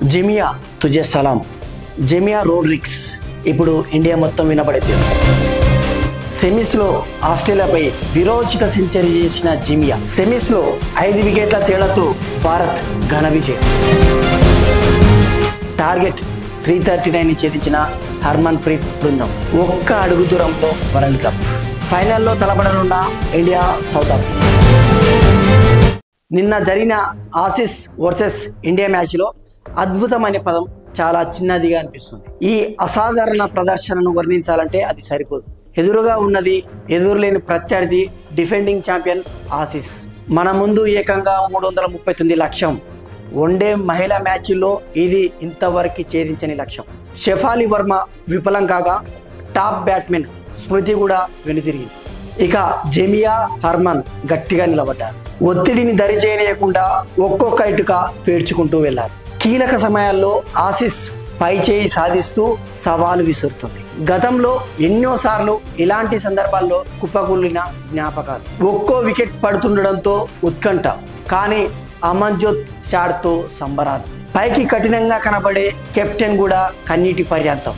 జెమియా తుజే సలాం. Jemimah Rodrigues ఇప్పుడు India మొత్తం వినపడిపోయింది. సెమీస్లో ఆస్ట్రేలియాపై విరోచిత century చేసిన జెమియా సెమీస్లో 5 వికెట్ల తేడాతో భారత్ ఘన విజయం. టార్గెట్ 339ని ఛేదించిన హర్మన్ ప్రీత్ బృందం ఒక్క అడుగు దూరంలో వరల్డ్ కప్ ఫైనల్లో తలపడనున్న ఇండియా సౌత్ ఆఫ్రికా. నిన్న జరిగిన ఆసీస్ వర్సెస్ ఇండియా మ్యాచ్లో అద్భుతం అనే పదం చాలా చిన్నదిగా అనిపిస్తుంది. ఈ అసాధారణ ప్రదర్శనను వర్ణించాలంటే అది సరిపోదు. ఎదురుగా ఉన్నది ఎదురులేని ప్రత్యర్థి డిఫెండింగ్ ఛాంపియన్ ఆసీస్. మన ముందు ఏకంగా 339 లక్ష్యం. వన్డే మహిళా మ్యాచ్ల్లో ఇది ఇంతవరకు ఛేదించని లక్ష్యం. షెఫాలి వర్మ విఫలం కాగా టాప్ బ్యాట్మెన్ స్మృతి కూడా వెనుతిరిగింది. ఇక జెమియా, హర్మన్ గట్టిగా నిలబడ్డారు. ఒత్తిడిని దరిచేయకుండా ఒక్కొక్క ఇటుక పేర్చుకుంటూ వెళ్లారు. కీలక సమయాల్లో ఆసీస్ పై చేయి సాధిస్తూ సవాలు విసురుతుంది. గతంలో ఎన్నోసార్లు ఇలాంటి సందర్భాల్లో కుప్పకూలిన జ్ఞాపకాలు. ఒక్కో వికెట్ పడుతుండడంతో ఉత్కంఠ, కానీ అమన్జోత్ షాట్తో సంబరాలు. పైకి కఠినంగా కనబడే కెప్టెన్ కూడా కన్నీటి పర్యాంతం.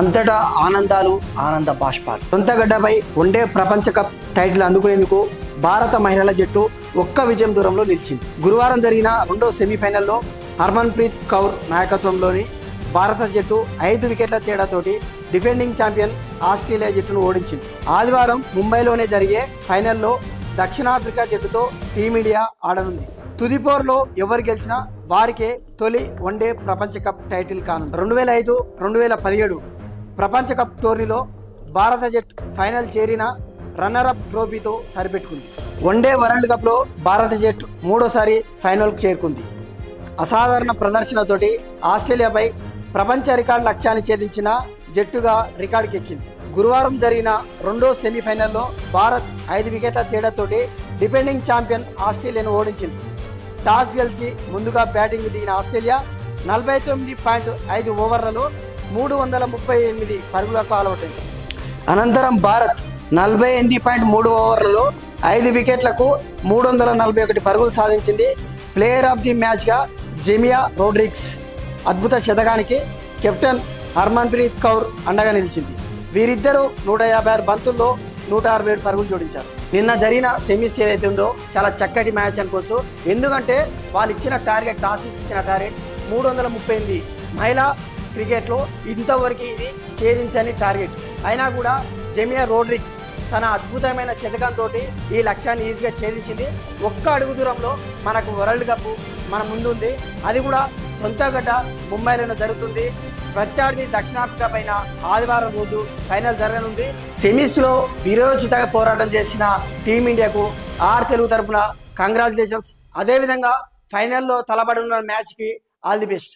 అంతటా ఆనందాలు, ఆనంద బాష్పాలు. సొంత గడ్డపై వన్డే ప్రపంచ కప్ టైటిల్ అందుకునేందుకు భారత మహిళల జట్టు ఒక్క విజయం దూరంలో నిలిచింది. గురువారం జరిగిన రెండో సెమీఫైనల్లో హర్మన్ ప్రీత్ కౌర్ నాయకత్వంలోని భారత జట్టు 5 వికెట్ల తేడాతోటి డిఫెండింగ్ ఛాంపియన్ ఆస్ట్రేలియా జట్టును ఓడించింది. ఆదివారం ముంబైలోనే జరిగే ఫైనల్లో దక్షిణాఫ్రికా జట్టుతో టీమిండియా ఆడనుంది. తుది పోరులో ఎవరు గెలిచినా వారికే తొలి వన్డే ప్రపంచ కప్ టైటిల్ కానుంది. 2005, 2017 ప్రపంచ కప్ టోర్నీలో భారత జట్టు ఫైనల్ చేరిన రన్నరప్ ట్రోఫీతో సరిపెట్టుకుంది. వన్డే వరల్డ్ కప్లో భారత జట్టు మూడోసారి ఫైనల్కు చేరుకుంది. అసాధారణ ప్రదర్శనతోటి ఆస్ట్రేలియాపై ప్రపంచ రికార్డు లక్ష్యాన్ని ఛేదించిన జట్టుగా రికార్డుకెక్కింది. గురువారం జరిగిన రెండో సెమీఫైనల్లో భారత్ 5 వికెట్ల తేడాతోటి డిఫెండింగ్ ఛాంపియన్ ఆస్ట్రేలియాను ఓడించింది. టాస్ గెలిచి ముందుగా బ్యాటింగ్ దిగిన ఆస్ట్రేలియా 49.5 ఓవర్లలో 338 పరుగులకు ఆలౌటైంది. అనంతరం భారత్ 48.3 ఓవర్లలో 5 వికెట్లకు 341 పరుగులు సాధించింది. Player of the మ్యాచ్గా Jemimah Rodrigues అద్భుత శతకానికి కెప్టెన్ హర్మన్ ప్రీత్ కౌర్ అండగా నిలిచింది. వీరిద్దరూ 156 బంతుల్లో 167 పరుగులు జోడించారు. నిన్న జరిగిన సెమీస్ ఏదైతే ఉందో చాలా చక్కటి మ్యాచ్ అనుకోవచ్చు. ఎందుకంటే వాళ్ళు ఇచ్చిన టార్గెట్, ఆసీస్ ఇచ్చిన టార్గెట్ 338. మహిళా క్రికెట్లో ఇంతవరకు ఇది ఛేదించని టార్గెట్. అయినా కూడా జెమియా రోడ్రిగ్స్ తన అద్భుతమైన శతకంతో ఈ లక్ష్యాన్ని ఈజీగా ఛేదించింది. ఒక్క అడుగు దూరంలో మనకు వరల్డ్ కప్ మన ముందుంది. అది కూడా సొంత గడ్డ ముంబైలోనే జరుగుతుంది. ప్రత్యర్థి దక్షిణాఫ్రికా పైన ఆదివారం రోజు ఫైనల్ జరగనుంది. సెమీస్లో విరోచిత పోరాటం చేసిన టీమిండియాకు తెలుగు తరపున కంగ్రాచులేషన్స్. అదేవిధంగా ఫైనల్లో తలబడున్న మ్యాచ్కి ఆల్ ది బెస్ట్.